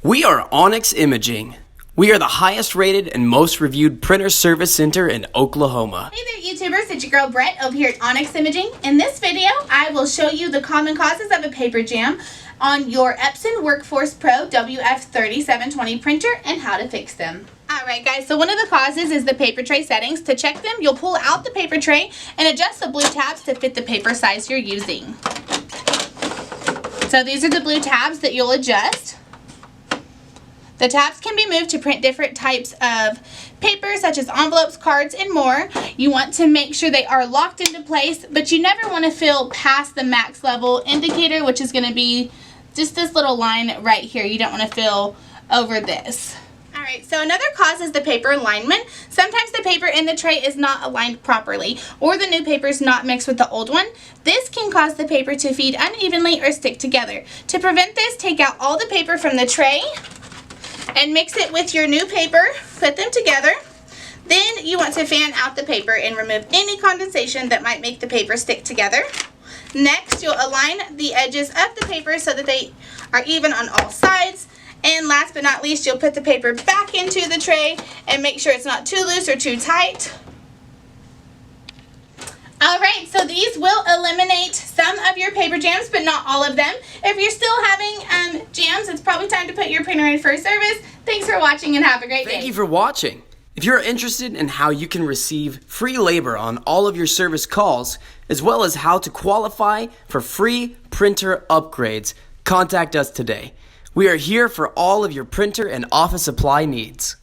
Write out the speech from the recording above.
We are Onyx Imaging. We are the highest rated and most reviewed printer service center in Oklahoma. Hey there YouTubers, it's your girl Brett over here at Onyx Imaging. In this video, I will show you the common causes of a paper jam on your Epson WorkForce Pro WF-3720 printer and how to fix them. Alright guys, so one of the causes is the paper tray settings. To check them, you'll pull out the paper tray and adjust the blue tabs to fit the paper size you're using. So these are the blue tabs that you'll adjust. The tabs can be moved to print different types of paper, such as envelopes, cards, and more. You want to make sure they are locked into place, but you never want to fill past the max level indicator, which is going to be just this little line right here. You don't want to fill over this. Alright, so another cause is the paper alignment. Sometimes the paper in the tray is not aligned properly, or the new paper is not mixed with the old one. This can cause the paper to feed unevenly or stick together. To prevent this, take out all the paper from the tray and mix it with your new paper, put them together. Then you want to fan out the paper and remove any condensation that might make the paper stick together. Next, you'll align the edges of the paper so that they are even on all sides. And last but not least, you'll put the paper back into the tray and make sure it's not too loose or too tight. Alright, so these will eliminate some of your paper jams, but not all of them. If you're still having jams, it's probably time to put your printer in for service. Thanks for watching and have a great day. Thank you for watching. If you're interested in how you can receive free labor on all of your service calls, as well as how to qualify for free printer upgrades, contact us today. We are here for all of your printer and office supply needs.